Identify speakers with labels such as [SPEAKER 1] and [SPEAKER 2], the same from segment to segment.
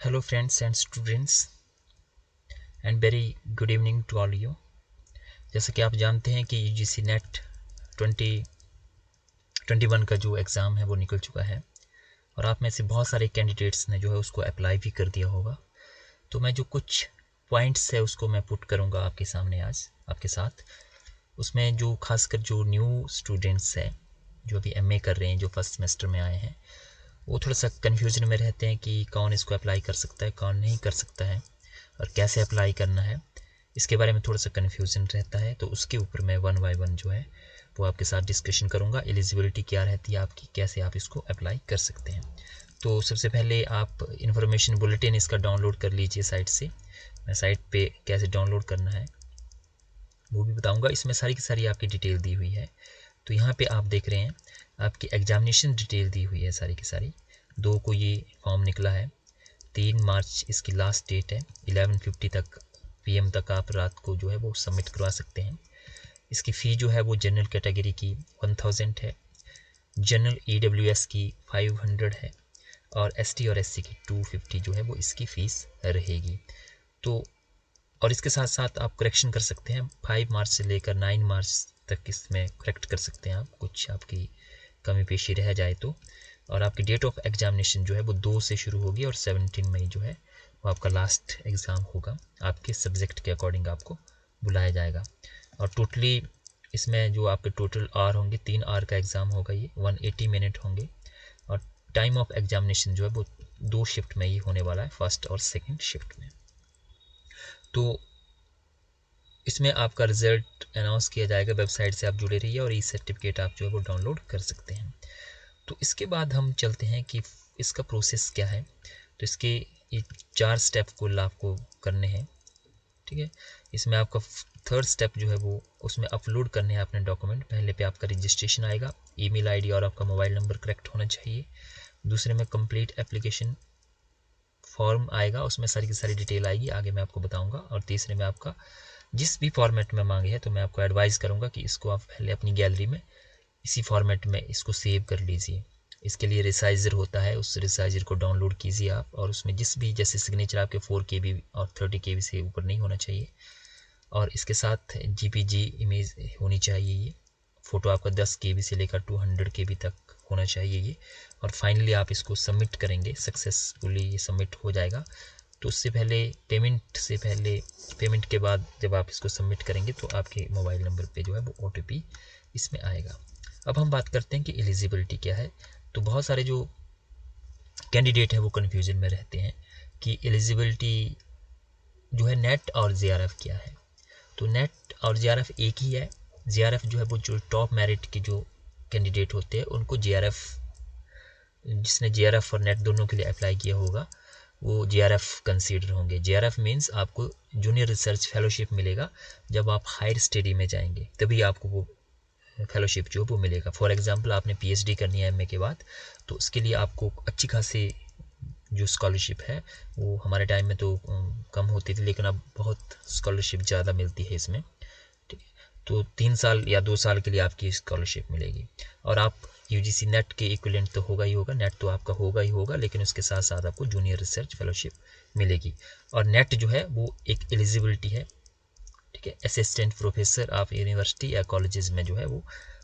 [SPEAKER 1] Hello friends and students and very good evening to all you। जैसा कि आप जानते हैं कि UGC नेट 2021 का जो एग्ज़ाम है वो निकल चुका है और आप में से बहुत सारे कैंडिडेट्स ने जो है उसको अप्लाई भी कर दिया होगा। तो मैं जो कुछ पॉइंट्स है उसको मैं पुट करूँगा आपके सामने आज आपके साथ। उसमें जो खासकर जो न्यू स्टूडेंट्स हैं जो अभी MA कर रहे हैं, जो फर्स्ट सेमेस्टर में आए हैं, वो थोड़ा सा कन्फ्यूजन में रहते हैं कि कौन इसको अप्लाई कर सकता है, कौन नहीं कर सकता है और कैसे अप्लाई करना है, इसके बारे में थोड़ा सा कन्फ्यूजन रहता है। तो उसके ऊपर मैं 1 बाय 1 जो है वो आपके साथ डिस्कशन करूँगा। एलिजिबिलिटी क्या रहती है आपकी, कैसे आप इसको अप्लाई कर सकते हैं। तो सबसे पहले आप इन्फॉर्मेशन बुलेटिन इसका डाउनलोड कर लीजिए साइट से। मैं साइट पे कैसे डाउनलोड करना है वो भी बताऊँगा। इसमें सारी की सारी आपकी डिटेल दी हुई है। तो यहाँ पे आप देख रहे हैं आपकी एग्जामिनेशन डिटेल दी हुई है सारी की सारी। 2 को ये फॉर्म निकला है, 3 मार्च इसकी लास्ट डेट है, 11:50 तक PM तक आप रात को जो है वो सबमिट करवा सकते हैं। इसकी फ़ी जो है वो जनरल कैटेगरी की 1000 है, जनरल EWS की 500 है और ST और SC की 250 जो है वो इसकी फ़ीस रहेगी। तो और इसके साथ साथ आप करेक्शन कर सकते हैं 5 मार्च से लेकर 9 मार्च तक इसमें करेक्ट कर सकते हैं आप, कुछ आपकी कमी पेशी रह जाए तो। और आपकी डेट ऑफ एग्जामिनेशन जो है वो 2 से शुरू होगी और 17 मई जो है वो आपका लास्ट एग्ज़ाम होगा। आपके सब्जेक्ट के अकॉर्डिंग आपको बुलाया जाएगा और टोटली इसमें जो आपके टोटल आवर होंगे, 3 आवर का एग्ज़ाम होगा, ये 180 मिनट होंगे और टाइम ऑफ एग्जामिनेशन जो है वो 2 शिफ्ट में ही होने वाला है, फर्स्ट और सेकेंड शिफ्ट में। तो इसमें आपका रिज़ल्ट अनाउंस किया जाएगा, वेबसाइट से आप जुड़े रहिए और सर्टिफिकेट आप जो है वो डाउनलोड कर सकते हैं। तो इसके बाद हम चलते हैं कि इसका प्रोसेस क्या है। तो इसके ये 4 स्टेप कुल आपको करने हैं, ठीक है। इसमें आपका 3rd स्टेप जो है वो उसमें अपलोड करने हैं अपने डॉक्यूमेंट। पहले पे आपका रजिस्ट्रेशन आएगा, ईमेल आईडी और आपका मोबाइल नंबर करेक्ट होना चाहिए। दूसरे में कंप्लीट एप्लीकेशन फॉर्म आएगा, उसमें सारी की सारी डिटेल आएगी, आगे मैं आपको बताऊंगा। और तीसरे में आपका जिस भी फॉर्मेट में मांगे है तो मैं आपको एडवाइस करूँगा कि इसको आप पहले अपनी गैलरी में इसी फॉर्मेट में इसको सेव कर लीजिए। इसके लिए रिसाइज़र होता है, उस रिसाइज़र को डाउनलोड कीजिए आप और उसमें जिस भी जैसे सिग्नेचर आपके 4 KB और 30 KB से ऊपर नहीं होना चाहिए और इसके साथ JPG इमेज होनी चाहिए। ये फ़ोटो आपका 10 KB से लेकर 200 KB तक होना चाहिए ये। और फाइनली आप इसको सबमिट करेंगे, सक्सेसफुली ये सबमिट हो जाएगा। तो उससे पहले पेमेंट के बाद जब आप इसको सबमिट करेंगे तो आपके मोबाइल नंबर पे जो है वो OTP इसमें आएगा। अब हम बात करते हैं कि एलिजिबिलिटी क्या है। तो बहुत सारे जो कैंडिडेट हैं वो कन्फ्यूजन में रहते हैं कि एलिजिबिलिटी जो है नेट और JRF क्या है। तो नेट और JRF एक ही है। JRF जो है वो जो टॉप मेरिट के जो कैंडिडेट होते हैं उनको JRF, जिसने JRF और नेट दोनों के लिए अप्लाई किया होगा वो JRF कंसीडर होंगे। JRF मीन्स आपको जूनियर रिसर्च फेलोशिप मिलेगा। जब आप हायर स्टडी में जाएंगे तभी आपको वो फेलोशिप जो वो मिलेगा। फॉर एग्जांपल आपने PhD करनी है MA के बाद, तो उसके लिए आपको अच्छी खासी जो स्कॉलरशिप है वो हमारे टाइम में तो कम होती थी, लेकिन अब बहुत स्कॉलरशिप ज़्यादा मिलती है इसमें, ठीक है। तो 3 साल या 2 साल के लिए आपकी स्कॉलरशिप मिलेगी और आप UGC नेट के इक्विवेलेंट तो होगा ही होगा, नेट तो आपका होगा ही होगा, लेकिन उसके साथ साथ आपको जूनियर रिसर्च फेलोशिप मिलेगी। और नेट जो है वो एक एलिजिबिलिटी है, ठीक है। असिस्टेंट प्रोफेसर आप यूनिवर्सिटी या कॉलेजेस में जो है वो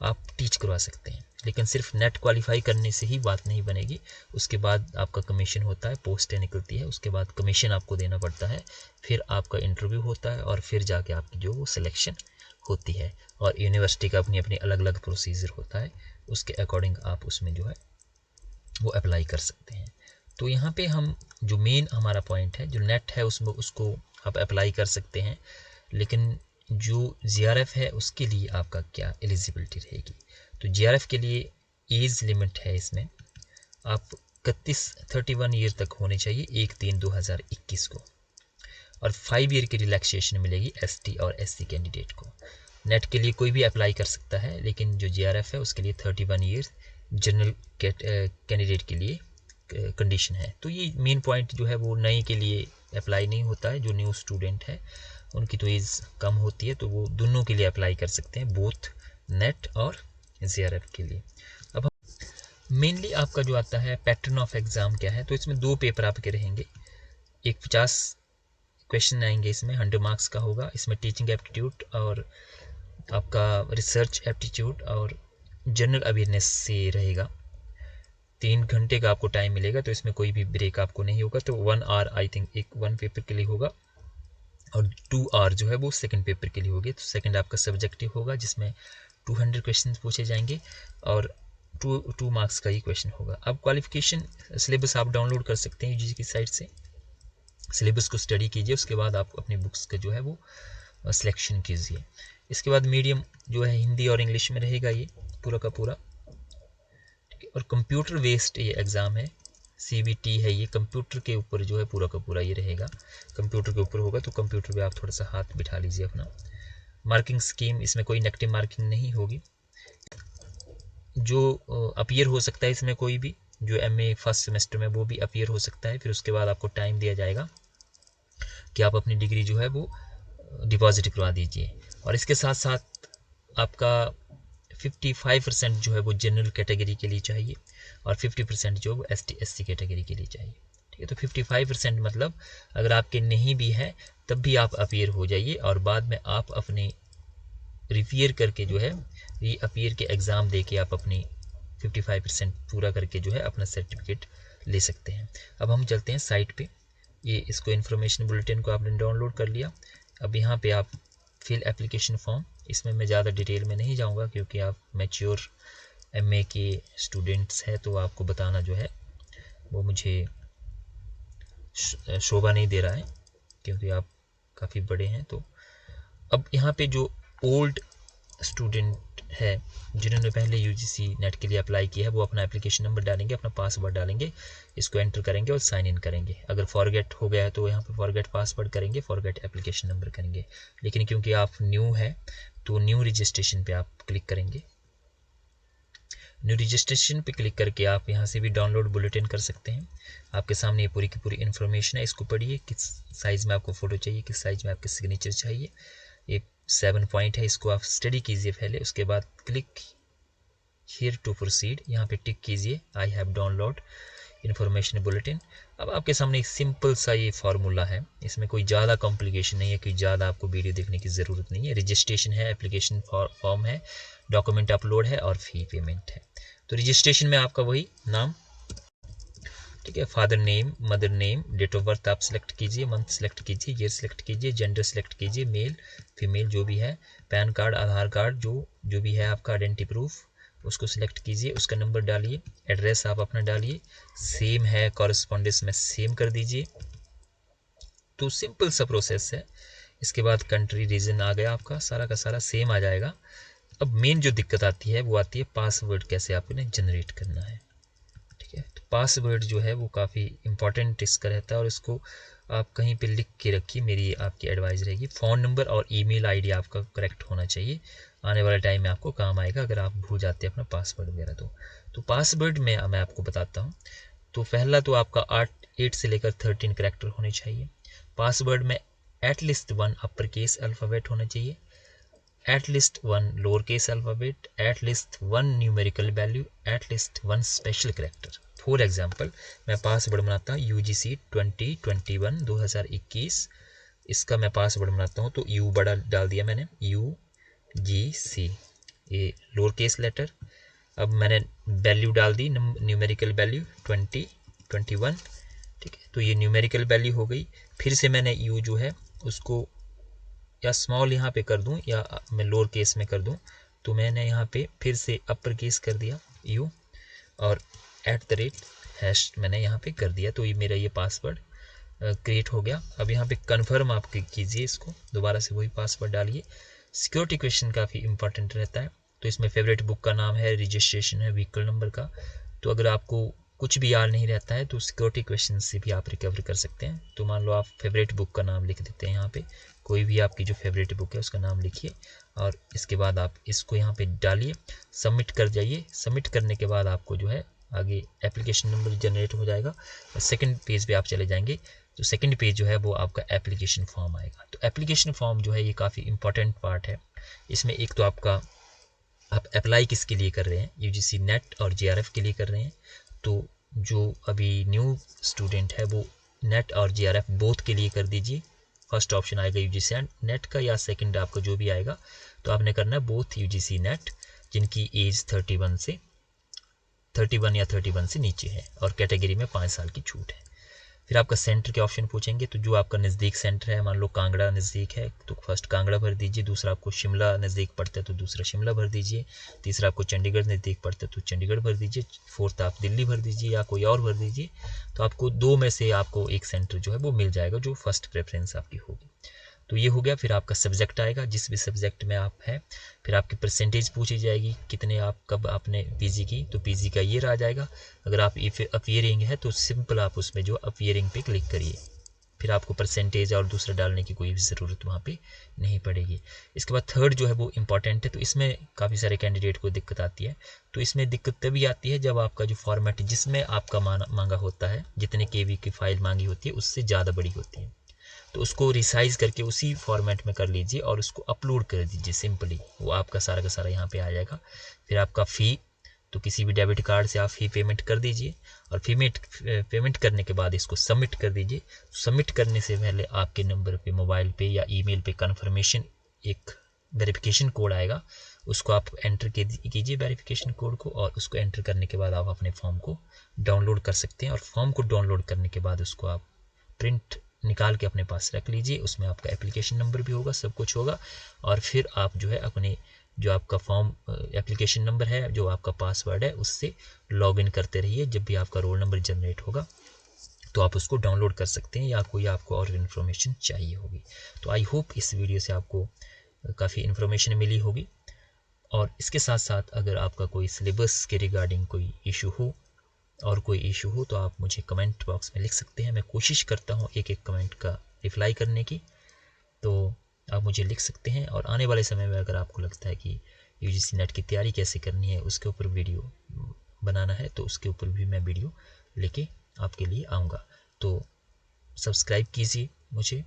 [SPEAKER 1] आप टीच करवा सकते हैं, लेकिन सिर्फ नेट क्वालिफाई करने से ही बात नहीं बनेगी। उसके बाद आपका कमीशन होता है, पोस्टें निकलती है, उसके बाद कमीशन आपको देना पड़ता है, फिर आपका इंटरव्यू होता है और फिर जाके आपकी जो वो सिलेक्शन होती है। और यूनिवर्सिटी का अपनी अपनी अलग अलग प्रोसीजर होता है, उसके अकॉर्डिंग आप उसमें जो है वो अप्लाई कर सकते हैं। तो यहाँ पे हम जो मेन हमारा पॉइंट है, जो नेट है उसमें उसको आप अप्लाई कर सकते हैं, लेकिन जो JRF है उसके लिए आपका क्या एलिजिबिलिटी रहेगी। तो JRF के लिए एज लिमिट है, इसमें आप 31 ईयर तक होने चाहिए 1/3/2021 को, और 5 ईयर की रिलैक्सेशन मिलेगी ST और SC कैंडिडेट को। नेट के लिए कोई भी अप्लाई कर सकता है, लेकिन जो JRF है उसके लिए 31 ईयर जनरल कैंडिडेट के लिए कंडीशन है। तो ये मेन पॉइंट जो है वो नए के लिए अप्लाई नहीं होता है, जो न्यू स्टूडेंट है उनकी तो एज कम होती है, तो वो दोनों के लिए अप्लाई कर सकते हैं, बोथ नेट और JRF के लिए। अब मेनली आपका जो आता है पैटर्न ऑफ एग्ज़ाम क्या है, तो इसमें 2 पेपर आपके रहेंगे। एक 50 क्वेश्चन आएंगे इसमें, 100 मार्क्स का होगा। इसमें टीचिंग एप्टीट्यूड और आपका रिसर्च एप्टीट्यूड और जनरल अवेयरनेस से रहेगा। 3 घंटे का आपको टाइम मिलेगा, तो इसमें कोई भी ब्रेक आपको नहीं होगा। तो 1 आवर आई थिंक एक 1 पेपर के लिए होगा और 2 आवर जो है वो सेकंड पेपर के लिए होगी। तो सेकंड आपका सब्जेक्टिव होगा जिसमें 200 क्वेश्चन पूछे जाएंगे और 2 मार्क्स का ही क्वेश्चन होगा। अब क्वालिफिकेशन सिलेबस आप डाउनलोड कर सकते हैं यूजीसी की साइट से। सिलेबस को स्टडी कीजिए, उसके बाद आप अपनी बुक्स का जो है वो सिलेक्शन कीजिए। इसके बाद मीडियम जो है हिंदी और इंग्लिश में रहेगा ये पूरा का पूरा। और कंप्यूटर बेस्ड ये एग्ज़ाम है, CBT है ये, कंप्यूटर के ऊपर जो है पूरा का पूरा ये रहेगा। कंप्यूटर के ऊपर होगा तो कंप्यूटर पे आप थोड़ा सा हाथ बिठा लीजिए अपना। मार्किंग स्कीम, इसमें कोई नेगेटिव मार्किंग नहीं होगी। जो अपीयर हो सकता है इसमें कोई भी, जो MA फर्स्ट सेमेस्टर में वो भी अपीयर हो सकता है। फिर उसके बाद आपको टाइम दिया जाएगा कि आप अपनी डिग्री जो है वो डिपॉजिट करवा दीजिए। और इसके साथ साथ आपका 55% जो है वो जनरल कैटेगरी के लिए चाहिए और 50% जो वो ST SC कैटेगरी के लिए चाहिए। ठीक है, तो 55% मतलब अगर आपके नहीं भी है तब भी आप अपीयर हो जाइए और बाद में आप अपने रिफियर करके जो है री अपीयर के एग्ज़ाम दे के आप अपनी 55% पूरा करके जो है अपना सर्टिफिकेट ले सकते हैं। अब हम चलते हैं साइट पे। ये इसको इन्फॉर्मेशन बुलेटिन को आपने डाउनलोड कर लिया। अब यहाँ पे आप फिल एप्लीकेशन फॉर्म, इसमें मैं ज़्यादा डिटेल में नहीं जाऊँगा क्योंकि आप मैच्योर MA के स्टूडेंट्स हैं, तो आपको बताना जो है वो मुझे शोभा नहीं दे रहा है क्योंकि आप काफ़ी बड़े हैं। तो अब यहाँ पे जो ओल्ड स्टूडेंट है जिन्होंने पहले UGC नेट के लिए अप्लाई किया है वो अपना एप्लीकेशन नंबर डालेंगे, अपना पासवर्ड डालेंगे, इसको एंटर करेंगे और साइन इन करेंगे। अगर फॉरगेट हो गया है तो यहाँ पे फॉरगेट पासवर्ड करेंगे, फॉरगेट एप्लीकेशन नंबर करेंगे। लेकिन क्योंकि आप न्यू है तो न्यू रजिस्ट्रेशन पे आप क्लिक करेंगे। न्यू रजिस्ट्रेशन पे क्लिक करके आप यहाँ से भी डाउनलोड बुलेटिन कर सकते हैं। आपके सामने ये पूरी की पूरी इन्फॉर्मेशन है, इसको पढ़िए। किस साइज़ में आपको फ़ोटो चाहिए, किस साइज़ में आपके सिग्नेचर चाहिए। ये 7 पॉइंट है, इसको आप स्टडी कीजिए पहले। उसके बाद क्लिक हियर टू प्रोसीड, यहाँ पे टिक कीजिए I have download information bulletin. अब आपके सामने एक सिंपल सा ये फार्मूला है, इसमें कोई ज़्यादा कॉम्प्लिकेशन नहीं है, कोई ज़्यादा आपको वीडियो देखने की ज़रूरत नहीं है। रजिस्ट्रेशन है, एप्लीकेशन फॉर्म है, डॉक्यूमेंट अपलोड है और फी पेमेंट है। तो रजिस्ट्रेशन में आपका वही नाम, ठीक है, father name, mother name, date of birth आप सिलेक्ट कीजिए, मंथ सिलेक्ट कीजिए, ईयर सिलेक्ट कीजिए, जेंडर सिलेक्ट कीजिए, मेल फीमेल जो भी है, पैन कार्ड आधार कार्ड जो भी है आपका आइडेंटिटी प्रूफ उसको सिलेक्ट कीजिए, उसका नंबर डालिए, एड्रेस आप अपना डालिए, सेम है कॉरेस्पॉन्डेंस में सेम कर दीजिए। तो सिंपल सा प्रोसेस है। इसके बाद कंट्री रीजन आ गया आपका, सारा का सारा सेम आ जाएगा। अब मेन जो दिक्कत आती है वो आती है पासवर्ड कैसे आपने जनरेट करना है। ठीक है, तो पासवर्ड जो है वो काफ़ी इंपॉर्टेंट इसका रहता है और इसको आप कहीं पे लिख के रखिए, मेरी आपकी एडवाइस रहेगी। फ़ोन नंबर और ईमेल आईडी आपका करेक्ट होना चाहिए, आने वाले टाइम में आपको काम आएगा अगर आप भूल जाते हैं अपना पासवर्ड वगैरह। तो पासवर्ड में मैं आपको बताता हूँ। तो पहला तो आपका 8 से लेकर 13 करैक्टर होने चाहिए। पासवर्ड में एटलीस्ट 1 अपर केस अल्फ़ाबेट होना चाहिए, at least 1 lower case alphabet, at least 1 numerical value, at least 1 special character. For example मैं पासवर्ड बनाता हूँ UGC 2021 इसका मैं पासवर्ड बनाता हूँ। तो U बड़ा डाल दिया मैंने, UGC ये लोअर केस लेटर। अब मैंने वैल्यू डाल दी, न्यूमेरिकल वैल्यू 2021, ठीक है, तो ये न्यूमेरिकल वैल्यू हो गई। फिर से मैंने U जो है उसको या स्मॉल यहाँ पे कर दूँ या मैं लोअर केस में कर दूँ, तो मैंने यहाँ पे फिर से अपर केस कर दिया U और @ मैंने यहाँ पे कर दिया। तो ये मेरा ये पासवर्ड क्रिएट हो गया। अब यहाँ पे कन्फर्म आप कीजिए, इसको दोबारा से वही पासवर्ड डालिए। सिक्योरिटी क्वेश्चन काफ़ी इंपॉर्टेंट रहता है, तो इसमें फेवरेट बुक का नाम है, रजिस्ट्रेशन है, व्हीकल नंबर का। तो अगर आपको कुछ भी याद नहीं रहता है तो सिक्योरिटी क्वेश्चन से भी आप रिकवर कर सकते हैं। तो मान लो आप फेवरेट बुक का नाम लिख देते हैं, यहाँ पे कोई भी आपकी जो फेवरेट बुक है उसका नाम लिखिए और इसके बाद आप इसको यहाँ पे डालिए, सबमिट कर जाइए। सबमिट करने के बाद आपको जो है आगे एप्लीकेशन नंबर जनरेट हो जाएगा। सेकंड पेज पे आप चले जाएंगे, तो सेकंड पेज जो है वो आपका एप्लीकेशन फॉर्म आएगा। तो एप्लीकेशन फॉर्म जो है ये काफ़ी इंपॉर्टेंट पार्ट है। इसमें एक तो आपका आप अप्लाई किसके लिए कर रहे हैं, UGC नेट और JRF के लिए कर रहे हैं। तो जो अभी न्यू स्टूडेंट है वो नेट और JRF बोथ के लिए कर दीजिए। फर्स्ट ऑप्शन आएगा UGC नेट का या सेकंड आपका जो भी आएगा, तो आपने करना है बोथ UGC नेट जिनकी एज 31 या 31 से नीचे है और कैटेगरी में 5 साल की छूट है। फिर आपका सेंटर के ऑप्शन पूछेंगे, तो जो आपका नज़दीक सेंटर है, मान लो कांगड़ा नज़दीक है तो फर्स्ट कांगड़ा भर दीजिए, दूसरा आपको शिमला नज़दीक पड़ता है तो दूसरा शिमला भर दीजिए, तीसरा आपको चंडीगढ़ नज़दीक पड़ता है तो चंडीगढ़ भर दीजिए, फोर्थ आप दिल्ली भर दीजिए या कोई और भर दीजिए। तो आपको 2 में से आपको एक सेंटर जो है वो मिल जाएगा जो फर्स्ट प्रेफरेंस आपकी होगी। तो ये हो गया। फिर आपका सब्जेक्ट आएगा, जिस भी सब्जेक्ट में आप है, फिर आपकी परसेंटेज पूछी जाएगी, कितने आप कब आपने पीजी की, तो पीजी का ईयर आ जाएगा। अगर आप अपीयरिंग है तो सिंपल आप उसमें जो अपीयरिंग पे क्लिक करिए, फिर आपको परसेंटेज और दूसरा डालने की कोई भी ज़रूरत वहाँ पे नहीं पड़ेगी। इसके बाद थर्ड जो है वो इम्पॉर्टेंट है, तो इसमें काफ़ी सारे कैंडिडेट को दिक्कत आती है। तो इसमें दिक्कत तभी आती है जब आपका जो फॉर्मेट जिसमें आपका मांगा होता है, जितने KB की फाइल मांगी होती है उससे ज़्यादा बड़ी होती है, तो उसको रिसाइज़ करके उसी फॉर्मेट में कर लीजिए और उसको अपलोड कर दीजिए सिंपली, वो आपका सारा का सारा यहाँ पे आ जाएगा। फिर आपका फ़ी, तो किसी भी डेबिट कार्ड से आप फ़ी पेमेंट कर दीजिए और पेमेंट करने के बाद इसको सबमिट कर दीजिए। सबमिट करने से पहले आपके नंबर पे, मोबाइल पे या ईमेल पे कन्फर्मेशन एक वेरिफिकेशन कोड आएगा, उसको आप एंटर कीजिए वेरिफिकेशन कोड को, और उसको एंटर करने के बाद आप अपने फॉर्म को डाउनलोड कर सकते हैं। और फॉर्म को डाउनलोड करने के बाद उसको आप प्रिंट निकाल के अपने पास रख लीजिए, उसमें आपका एप्लीकेशन नंबर भी होगा, सब कुछ होगा। और फिर आप जो है अपने जो आपका फॉर्म एप्लीकेशन नंबर है, जो आपका पासवर्ड है, उससे लॉगिन करते रहिए। जब भी आपका रोल नंबर जनरेट होगा तो आप उसको डाउनलोड कर सकते हैं या कोई आपको और इन्फॉर्मेशन चाहिए होगी। तो आई होप इस वीडियो से आपको काफ़ी इन्फॉर्मेशन मिली होगी। और इसके साथ साथ अगर आपका कोई सिलेबस के रिगार्डिंग कोई इशू हो और कोई इशू हो तो आप मुझे कमेंट बॉक्स में लिख सकते हैं। मैं कोशिश करता हूँ एक एक कमेंट का रिप्लाई करने की, तो आप मुझे लिख सकते हैं। और आने वाले समय में अगर आपको लगता है कि UGC नेट की तैयारी कैसे करनी है उसके ऊपर वीडियो बनाना है, तो उसके ऊपर भी मैं वीडियो लेके आपके लिए आऊँगा। तो सब्सक्राइब कीजिए मुझे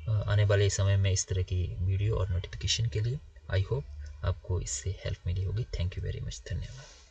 [SPEAKER 1] आने वाले समय में इस तरह की वीडियो और नोटिफिकेशन के लिए। आई होप आपको इससे हेल्प मिली होगी। थैंक यू वेरी मच, धन्यवाद।